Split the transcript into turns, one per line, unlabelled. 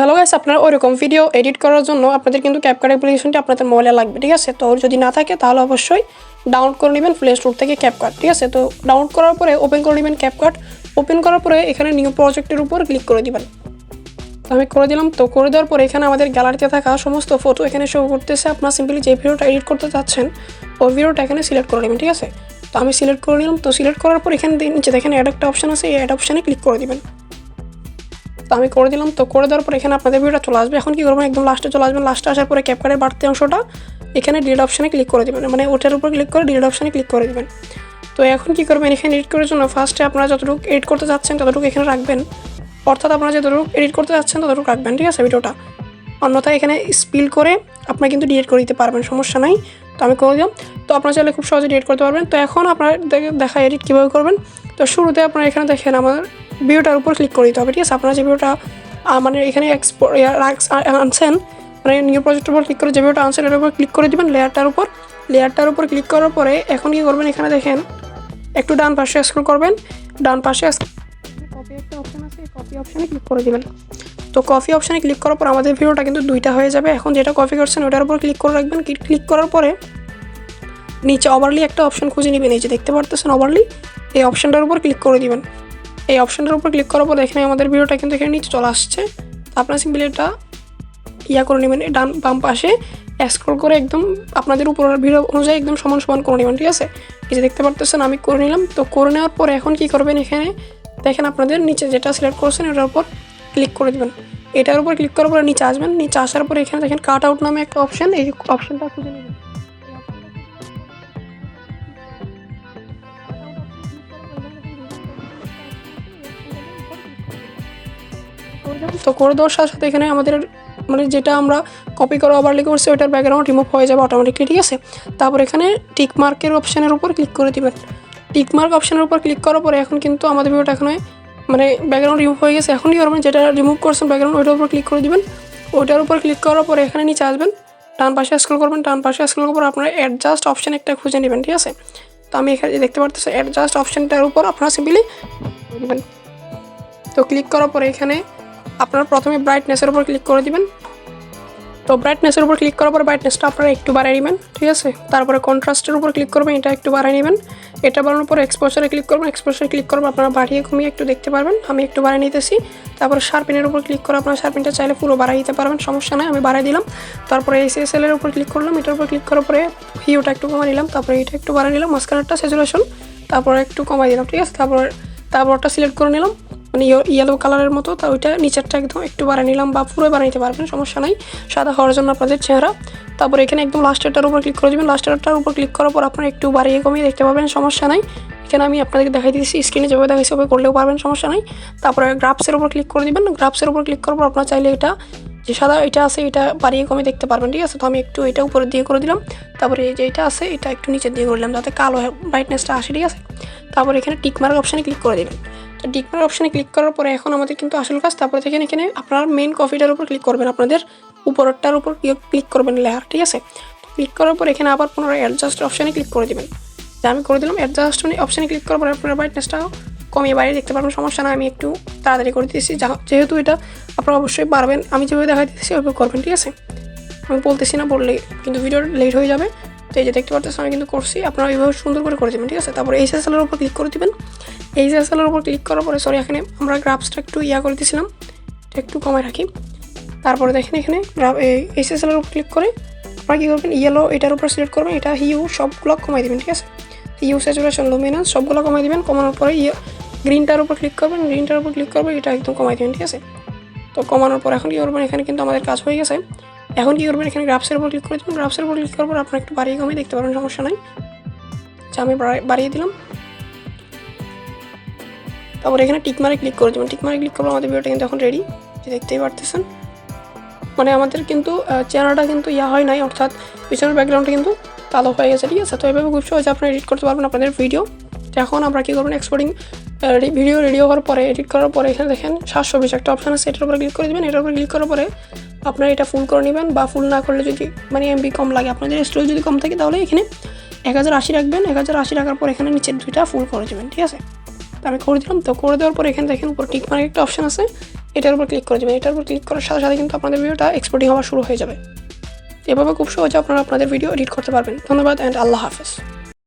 Hello guys, আপনারা ওইরকম video edit করার জন্য আপনাদের কিন্তু ক্যাপকাট অ্যাপ্লিকেশনটি আপনাদের মোবাইলে লাগবে, ঠিক আছে। তো যদি না থাকে তাহলে অবশ্যই ডাউনলোড করে নেবেন প্লে স্টোর থেকে ক্যাপকাট, ঠিক আছে। তো ডাউনলোড করার পরে ওপেন করে নেবেন ক্যাপকাট। ওপেন করার পরে এখানে নিউ প্রজেক্টের উপর ক্লিক করে দিবেন। আমি করে দিলাম। তো করে দেওয়ার পরে এখানে আমাদের গ্যালারিতে থাকা সমস্ত ফটো এখানে শো করতেছে। আপনারা সিম্পলি যে ভিডিওটা এডিট করতে চাচ্ছেন ওই ভিডিওটা এখানে সিলেক্ট করে নেবেন, ঠিক আছে। তো আমি সিলেক্ট করে নিলাম। তো সিলেক্ট করার পর এখানে নিচে দেখেন অ্যাড একটা অপশন আছে, এই অ্যাড অপশানে ক্লিক করে দিবেন। তো আমি করে দিলাম। তো করে দেওয়ার পর এখানে আপনাদের ভিডিওটা চলে আসবে। এখন কী করবেন, একদম লাস্টে চলে আসবেন। লাস্টে আসার পরে ক্যাপকাটের বাড়তি অংশটা এখানে ডিলিট অপশানে ক্লিক করে দেবেন, মানে ওটার উপর ক্লিক করে ডিলিট অপশানে ক্লিক করে দেবেন। তো এখন কী করবেন, এখানে এডিট করার জন্য ফার্স্টে আপনারা যতটুকু এডিট করতে চাচ্ছেন ততটুকু এখানে রাখবেন, অর্থাৎ আপনারা যতটুকু এডিট করতে চাচ্ছেন ততটুকু রাখবেন, ঠিক আছে ভিডিওটা। অন্যথায় এখানে স্পিল করে আপনারা কিন্তু ডিলিট করে দিতে পারবেন, সমস্যা নাই। তো আমি করে দিলাম। তো আপনারা চাইলে খুব সহজে ডিলিট করতে পারবেন। তো এখন আপনারা দেখা এডিট কীভাবে করবেন। তো শুরুতে আপনারা এখানে দেখেন আমার ভিডিওটার উপর ক্লিক করে দিতে হবে, ঠিক আছে। আপনারা যে ভিডিওটা মানে এখানে এক্সপোর্ট আনছেন, মানে নিউ প্রজেক্টের উপর ক্লিক করে যে ভিডিওটা আনছেন এটার উপর ক্লিক করে দেবেন, লেয়ারটার উপর ক্লিক করার পরে এখন কী করবেন, এখানে দেখেন একটু ডান পাশে স্ক্রল করবেন। ডান পাশে কপি একটা অপশান আছে, কপি অপশানে ক্লিক করে দেবেন। তো কপি অপশানে ক্লিক করার পর আমাদের ভিডিওটা কিন্তু দুইটা হয়ে যাবে। এখন যেটা কপি করছেন ওটার উপর ক্লিক করে রাখবেন। ক্লিক করার পরে নিচে ওভারলি একটা অপশান খুঁজে নেবেন, এই যে দেখতে পারতেছেন ওভারলি, এই অপশানটার উপর ক্লিক করে দিবেন। এই অপশানটার উপর ক্লিক করার পর এখানে আমাদের ভিডিওটা কিন্তু এখানে নিচে চলে আসছে। তো আপনারা সিম্পলি এটা করে নেবেন, ডান বাম পাশে স্ক্রল করে একদম আপনাদের উপরের ভিডিও অনুযায়ী একদম সমান করে নেবেন, ঠিক আছে। এই যে দেখতে পারতেছেন আমি করে নিলাম। তো করে নেওয়ার পরে এখন কী করবেন, এখানে দেখেন আপনাদের নিচে যেটা সিলেক্ট করছেন এটার উপর ক্লিক করে দেবেন। এটার উপর ক্লিক করার পরে নিচে আসবেন। নিচে আসার পরে এখানে দেখেন কাট আউট নামে একটা অপশান, এই অপশানটা খুঁজে নেবেন। তো করে দেওয়ার সাথে সাথে এখানে আমাদের মানে যেটা আমরা কপি করা ওভারলি করছি ওইটার ব্যাকগ্রাউন্ড রিমুভ হয়ে যাবে অটোমেটিকলি, ঠিক আছে। তারপর এখানে টিক মার্কের অপশানের উপর ক্লিক করে দেবেন। টিক মার্ক অপশানের উপর ক্লিক করার পরে এখন কিন্তু আমাদের ভিডিওটা এখানে মানে ব্যাকগ্রাউন্ড রিমুভ হয়ে গেছে। এখন কী করবেন, যেটা রিমুভ করছেন ব্যাকগ্রাউন্ড ওইটার উপর ক্লিক করে দেবেন। ওইটার উপর ক্লিক করার পরে এখানে নিচে আসবেন, ডান পাশে স্ক্রল করবেন। ডান পাশে স্ক্রল করার পর আপনারা অ্যাডজাস্ট অপশান একটা খুঁজে নেবেন, ঠিক আছে। তো আমি এখানে দেখতে পারতেছি অ্যাডজাস্ট অপশানটার উপর আপনারা সিম্পলি দেবেন। তো ক্লিক করার পরে এখানে আপনারা প্রথমে ব্রাইটনেসের উপর ক্লিক করে দিবেন। তো ব্রাইটনেসের উপর ক্লিক করার পর ব্রাইটনেসটা আপনারা একটু বাড়িয়ে নেবেন, ঠিক আছে। তারপরে কন্ট্রাস্টের উপর ক্লিক করবেন, এটা একটু বাড়িয়ে নেবেন। এটা বাড়ানোর পর এক্সপোজারে ক্লিক করবেন। এক্সপোজারে ক্লিক করবেন, আপনারা বাড়িয়ে কমিয়ে একটু দেখতে পারবেন। আমি একটু বাড়িয়ে নিতেছি। তারপরে শার্পিনের উপর ক্লিক করে আপনারা শার্পিনটা চাইলে পুরো বাড়িয়ে দিতে পারবেন, সমস্যা নাই। আমি বাড়িয়ে দিলাম। তারপরে SSL এর উপর ক্লিক করলাম। এটার উপর ক্লিক করার পরে হিউটা একটু কমাই নিলাম। তারপরে এটা একটু বাড়িয়ে নিলাম, মাঝখানেরটা স্যাচুরেশন তারপরে একটু কমাই দিলাম, ঠিক আছে। তারপরটা সিলেক্ট করে নিলাম, মানে ইয়েলো কালারের মতো। তা ওইটা নিচেরটা একদম একটু বাড়িয়ে নিলাম, বা পুরো বানিয়ে নিতে পারবেন, সমস্যা নাই, সাদা হওয়ার জন্য আপনাদের চেহারা। তারপর এখানে একদম লাস্টেরটার উপর ক্লিক করে দেবেন। লাস্টেরটার উপর ক্লিক করার পর আপনারা একটু বাড়িয়ে কমিয়ে দেখতে পাবেন, সমস্যা নাই। এখানে আমি আপনাদেরকে দেখাই দিচ্ছি, স্ক্রিনে যেভাবে দেখাইছি ওভাবে করলেও পারবেন, সমস্যা নাই। তারপরে গ্রাফসের উপর ক্লিক করে দেবেন। গ্রাফসের উপর ক্লিক করার পর আপনারা চাইলে এটা যে সাদা এটা আছে এটা বাড়িয়ে কমিয়ে দেখতে পারবেন, ঠিক আছে। তো আমি একটু এটা উপরে দিয়ে করে দিলাম। তারপরে এই যে এটা আছে এটা একটু নিচে দিয়ে করে দিলাম যাতে কালো ব্রাইটনেসটা আসে, ঠিক আছে। তারপরে এখানে টিকমার্ক অপশানে ক্লিক করে দেবেন। তো টিকমার্ক অপশানে ক্লিক করার পরে এখন আমাদের কিন্তু আসল কাজ। তারপরে দেখেন এখানে আপনার মেইন কপিটার উপর ক্লিক করবেন, আপনাদের উপরটার উপর ক্লিক করবেন লেয়ার, ঠিক আছে। ক্লিক করার পর এখানে আবার পুনরায় অ্যাডজাস্ট অপশানে ক্লিক করে দেবেন। যা আমি করে দিলাম। অ্যাডজাস্ট অপশানে ক্লিক করার পরে আপনার ব্রাইটনেসটাও কমিয়ে বাইরে দেখতে পারবেন, সমস্যা না। আমি একটু তাড়াতাড়ি করে দিয়েছি, যেহেতু এটা আপনারা অবশ্যই পারবেন, আমি যেভাবে দেখাই দিতেছি ওইভাবে করবেন, ঠিক আছে। আমি বলতেছি না, বললে কিন্তু ভিডিও লেট হয়ে যাবে। তো এই যে দেখতে পারতেছেন আমি কিন্তু করছি, আপনারা এইভাবে সুন্দর করে দেবেন, ঠিক আছে। তারপরে SSL এর উপর ক্লিক করে দেবেন। SSL এর উপর ক্লিক করার পরে এখানে আমরা গ্রাফসটা একটু করে দিয়েছিলাম, একটু কমায় রাখি। তারপরে দেখেন এখানে SSL এর উপর ক্লিক করে আপনারা কী করবেন, ইয়েলো এটার উপর সিলেক্ট করবেন। এটা হিউ সবগুলো কমাই দেবেন, ঠিক আছে। হিউ, স্যাচুরেশন, লুমিনাস সবগুলো কমাই দেবেন। কমানোর পরে গ্রিনটার উপর ক্লিক করবেন। গ্রিনটার উপর ক্লিক করবেন, এটা একদম কমাই দেবেন, ঠিক আছে। তো কমানোর পর এখন কী করবেন, এখানে কিন্তু আমাদের কাজ হয়ে গেছে। এখন কী করবেন, এখানে গ্রাফসের উপর ক্লিক করে দেবেন। গ্রাফসের উপর ক্লিক করার পর আপনারা একটু বাড়িয়ে কমিয়ে দেখতে পারবেন, সমস্যা নাই। আচ্ছা আমি বাড়িয়ে দিলাম। তারপর এখানে টিকমারে ক্লিক করে দেবেন। টিকমারে ক্লিক করবো, আমাদের ভিডিওটা কিন্তু এখন রেডি, যে দেখতেই পারতেছেন। মানে আমাদের কিন্তু চেহারাটা কিন্তু হয় নাই, অর্থাৎ পিছনের ব্যাকগ্রাউন্ডটা কিন্তু কালো হয়ে গেছে, ঠিক আছে। তো এইভাবে খুব সহজে আপনারা এডিট করতে পারবেন আপনাদের ভিডিও। তো এখন আমরা কী করবেন, এক্সপোর্টিং ভিডিও রেডি হওয়ার পরে এডিট করার পরে এখানে দেখেন 720 একটা অপশান আছে, এটার উপরে ক্লিক করে দেবেন। এটার উপরে ক্লিক করার পরে আপনারা এটা ফুল করে নেবেন, বা ফুল না করলে যদি মানে MB কম লাগে, আপনাদের স্টোরেজ যদি কম থাকে তাহলে এখানে 1080 রাখবেন। 1080 রাখার পর এখানে নিচের দুইটা ফুল করে দেবেন, ঠিক আছে। তো আমি করে দিলাম। তো করে দেওয়ার পর এখানে দেখেন উপর টিক মার্ক একটা অপশান আছে, এটার উপর ক্লিক করে দেবেন। এটার উপর ক্লিক করার সাথে সাথে কিন্তু আপনাদের ভিডিওটা এক্সপোর্টিং হওয়া শুরু হয়ে যাবে। এভাবে খুব সহজে আপনারা আপনাদের ভিডিও এডিট করতে পারবেন। ধন্যবাদ অ্যান্ড আল্লাহ হাফেজ।